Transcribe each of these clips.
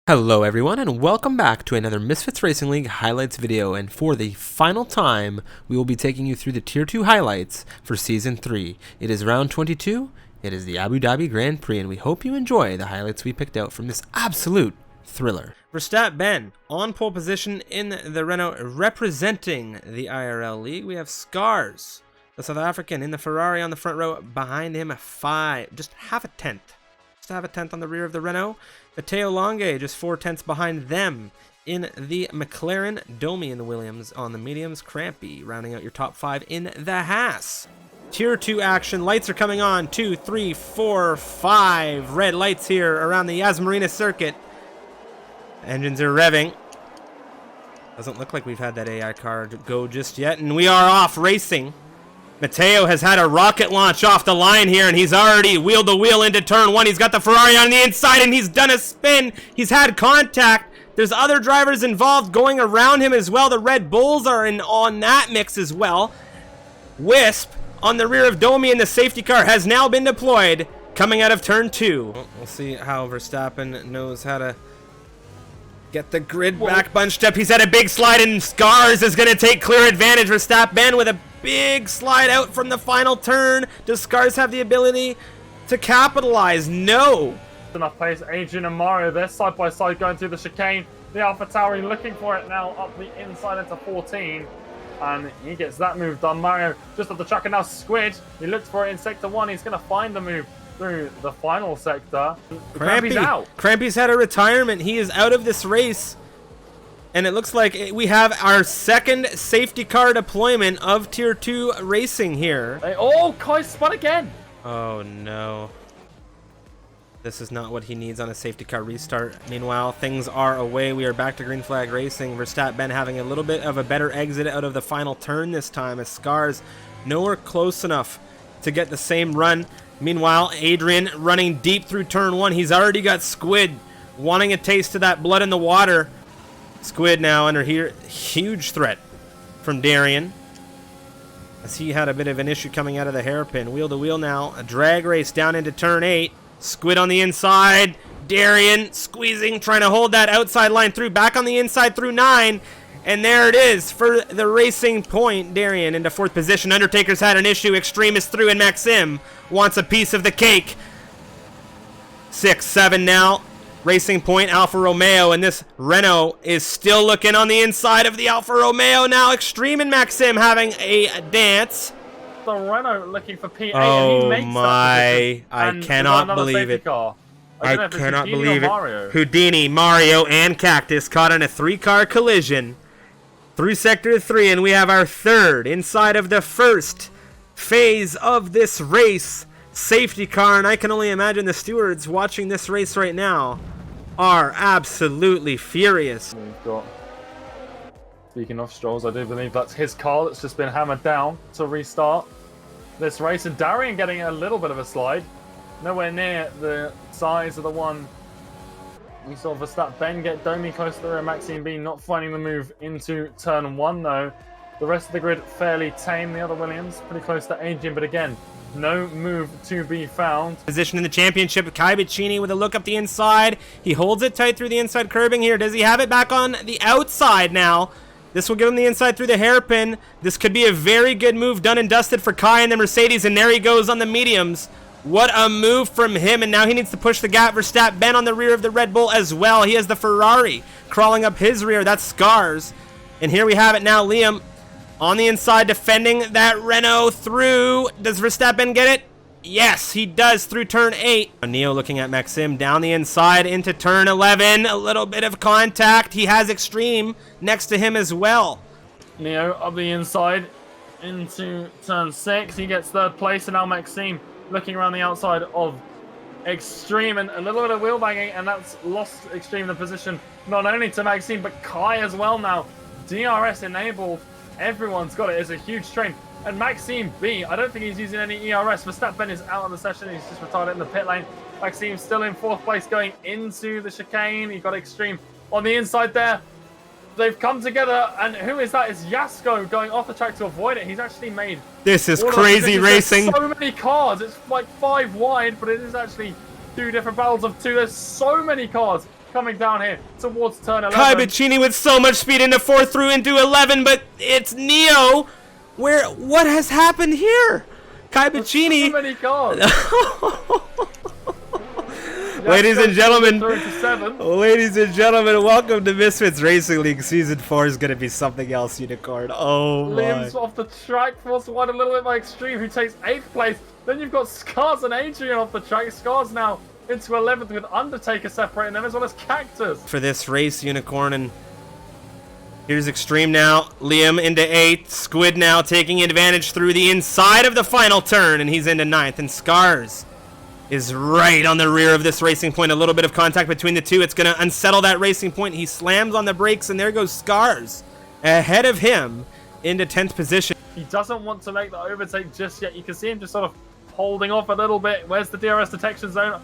Hello everyone and welcome back to another Misfits Racing League highlights video, and for the final time we will be taking you through the Tier 2 highlights for Season 3. It is round 22, it is the Abu Dhabi Grand Prix, and we hope you enjoy the highlights we picked out from this absolute thriller. Verstappen on pole position in the Renault representing the IRL League. We have Scars, the South African, in the Ferrari on the front row. Behind him just half a tenth on the rear of the Renault. Matteo Longe just 4/10 behind them in the McLaren. Domi and Williams on the mediums. Crampy rounding out your top 5 in the Haas. Tier 2 action. Lights are coming on. 2, 3, 4, 5 red lights here around the Yas Marina circuit. Engines are revving. Doesn't look like we've had that AI car go just yet, and we are off racing. Matteo has had a rocket launch off the line here, and he's already wheeled the wheel into turn 1. He's got the Ferrari on the inside, and he's done a spin. He's had contact. There's other drivers involved going around him as well. The Red Bulls are on that mix as well. Wisp on the rear of Domi, and the safety car has now been deployed coming out of turn 2. We'll see how Verstappen knows how to get the grid back bunched up. He's had a big slide, and Scars is going to take clear advantage. Verstappen with a big slide out from the final turn. Does Scars have the ability to capitalize? No. Enough pace. Adrian and Mario, they're side by side going through the chicane. The AlphaTauri looking for it now up the inside into 14. And he gets that move done. Mario just off the track, and now Squid. He looked for it in sector 1. He's going to find the move through the final sector. Crampy's out. Crampy's had a retirement. He is out of this race. And it looks like we have our second safety car deployment of Tier 2 racing here. Oh, Kai spun again. Oh, no. This is not what he needs on a safety car restart. Meanwhile, things are away. We are back to green flag racing. Verstappen having a little bit of a better exit out of the final turn this time, as Scars nowhere close enough to get the same run. Meanwhile, Adrian running deep through turn 1. He's already got Squid wanting a taste of that blood in the water. Squid now under here. Huge threat from Darian, as he had a bit of an issue coming out of the hairpin. Wheel to wheel now. A drag race down into turn 8. Squid on the inside. Darian squeezing, trying to hold that outside line through. Back on the inside through 9. And there it is for the racing point. Darian into 4th position. Undertaker's had an issue. Extreme is through, and Maxim wants a piece of the cake. 6, 7 now. Racing point, Alfa Romeo, and this Renault is still looking on the inside of the Alfa Romeo now. Extreme and Maxim having a dance. The Renault looking for P8, oh, and he makes my, I cannot believe it. I cannot believe it. Houdini, Mario, and Cactus caught in a 3-car collision through Sector 3, and we have our third inside of the first phase of this race safety car, and I can only imagine the stewards watching this race right now are absolutely furious. We've got, speaking of Strolls, I do believe that's his car that's just been hammered down to restart this race, and Darian getting a little bit of a slide, nowhere near the size of the one we saw Verstappen get. Domi close to the rear, Maxime B not finding the move into turn 1 though. The rest of the grid fairly tame. The other Williams pretty close to Adrian, but again, no move to be found. Position in the championship, Kai Bicini with a look up the inside. He holds it tight through the inside curbing here. Does he have it back on the outside now? This will give him the inside through the hairpin. This could be a very good move done and dusted for Kai and the Mercedes, and there he goes on the mediums. What a move from him, and now he needs to push the gap. Verstappen on the rear of the Red Bull as well. He has the Ferrari crawling up his rear. That's Scars. And here we have it now, Liam on the inside defending that Renault through. Does Verstappen get it? Yes, he does through turn 8. Neo looking at Maxim down the inside into turn 11. A little bit of contact. He has Extreme next to him as well. Neo up the inside into turn 6. He gets 3rd place, and now Maxime looking around the outside of Extreme, and a little bit of wheel banging, and that's lost Extreme the position not only to Maxime but Kai as well now. DRS enabled. Everyone's got it. It's a huge strain. And Maxime B, I don't think he's using any ERS. Verstappen is out of the session. He's just retired in the pit lane. Maxime's still in 4th place going into the chicane. He got Extreme on the inside there. They've come together, and who is that? It's Yasko going off the track to avoid it. He's actually made... This is crazy racing. There's so many cars. It's like 5 wide, but it is actually 2 different battles of 2. There's so many cars coming down here towards turn 11. Kaibachini with so much speed into 4 through into 11, but it's Neo. What has happened here? Kaibachini. So many cars. Ladies and gentlemen, welcome welcome to Misfits Racing League. Season 4 is going to be something else, Unicorn. Oh my. Liam's off the track, forced wide a little bit by Extreme, who takes 8th place. Then you've got Scars and Adrian off the track. Scars now into 11th with Undertaker separating them, as well as Cactus. For this race, Unicorn, and here's Extreme now. Liam into 8th. Squid now taking advantage through the inside of the final turn, and he's into 9th. And Scars is right on the rear of this racing point. A little bit of contact between the two. It's going to unsettle that racing point. He slams on the brakes, and there goes Scars ahead of him into 10th position. He doesn't want to make the overtake just yet. You can see him just sort of holding off a little bit. Where's the DRS detection zone?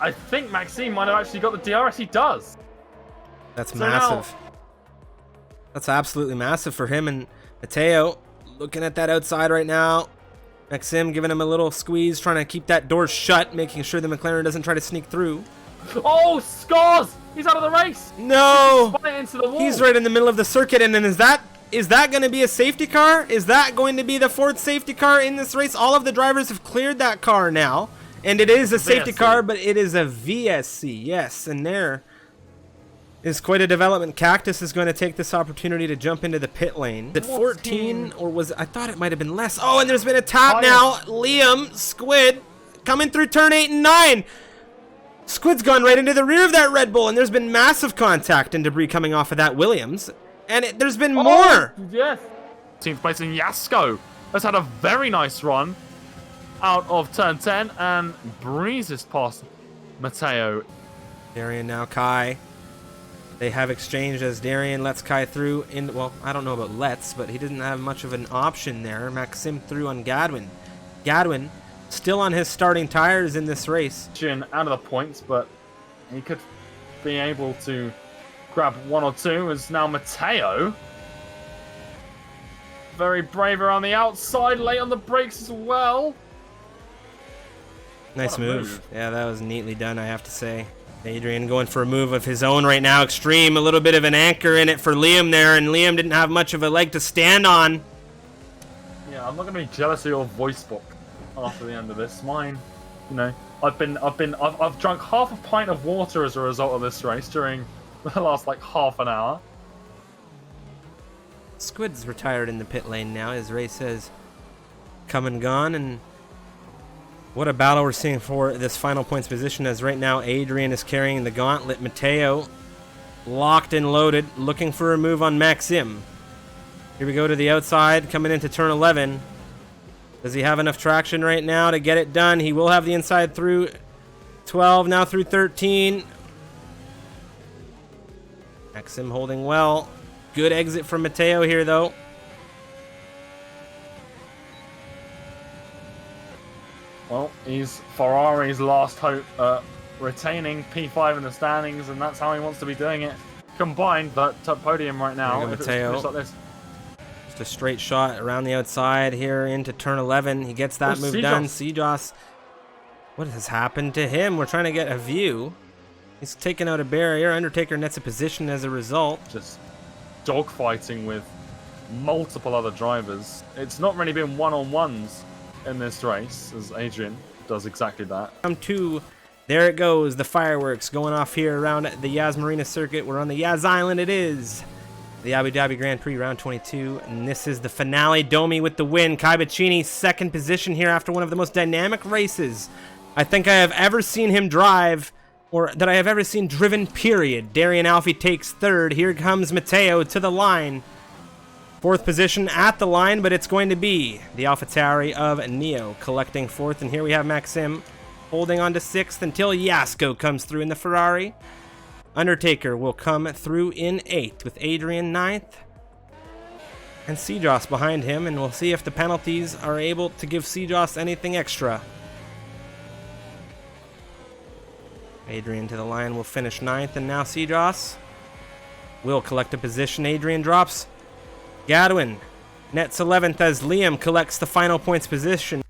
I think Maxime might have actually got the DRS. He does. That's massive. That's absolutely massive for him. And Mateo looking at that outside right now. Maxim giving him a little squeeze, trying to keep that door shut, making sure the McLaren doesn't try to sneak through. Oh, Scars! He's out of the race! No! He's spun into the wall. He's right in the middle of the circuit, and then is that going to be a safety car? Is that going to be the fourth safety car in this race? All of the drivers have cleared that car now, and it is a safety car, but it is a VSC, yes, and there is quite a development. Cactus is going to take this opportunity to jump into the pit lane. At 14, or was it? I thought it might have been less. Oh, and there's been a tap now. Liam, Squid, coming through turn 8 and 9. Squid's gone right into the rear of that Red Bull, and there's been massive contact and debris coming off of that Williams. And there's been more. Yes. Team place in Yasko has had a very nice run out of turn 10 and breezes past Mateo. Darian now Kai. They have exchanged as Darian lets Kai through in, well, I don't know about lets, but he didn't have much of an option there. Maxim through on Gadwin. Gadwin still on his starting tires in this race. Out of the points, but he could be able to grab 1 or 2 as now Mateo. Very brave around the outside, late on the brakes as well. Nice move. Yeah, that was neatly done, I have to say. Adrian going for a move of his own right now. Extreme, a little bit of an anchor in it for Liam there, and Liam didn't have much of a leg to stand on. Yeah, I'm not going to be jealous of your voice book after the end of this. Mine, you know, I've drunk half a pint of water as a result of this race during the last like half an hour. Squid's retired in the pit lane now. His race has come and gone, and what a battle we're seeing for this final points position, as right now Adrian is carrying the gauntlet. Mateo locked and loaded, looking for a move on Maxim. Here we go to the outside, coming into turn 11. Does he have enough traction right now to get it done? He will have the inside through 12, now through 13. Maxim holding well. Good exit from Mateo here, though. Well, he's Ferrari's last hope, retaining P5 in the standings, and that's how he wants to be doing it. Combined, but top podium right now. If Mateo. like this. Just a straight shot around the outside here into turn 11. He gets that move done. Sejoss, what has happened to him? We're trying to get a view. He's taken out a barrier. Undertaker nets a position as a result. Just dogfighting with multiple other drivers. It's not really been one-on-ones in this race, as Adrian does exactly that. There it goes, the fireworks going off here around the Yas Marina circuit. We're on the Yas Island. It is the Abu Dhabi Grand Prix round 22, and this is the finale. Domi with the win. Kaibachini second position here after one of the most dynamic races I think I have ever seen him drive, or that I have ever seen driven, period. Darian Alfie takes third. Here comes Mateo to the line. Fourth position at the line, but it's going to be the AlphaTauri of Neo collecting fourth. And here we have Maxim holding on to sixth until Yasko comes through in the Ferrari. Undertaker will come through in eighth with Adrian ninth. And Sejoss behind him, and we'll see if the penalties are able to give Sejoss anything extra. Adrian to the line will finish ninth, and now Sejoss will collect a position. Adrian drops. Gadwin nets 11th as Liam collects the final points position.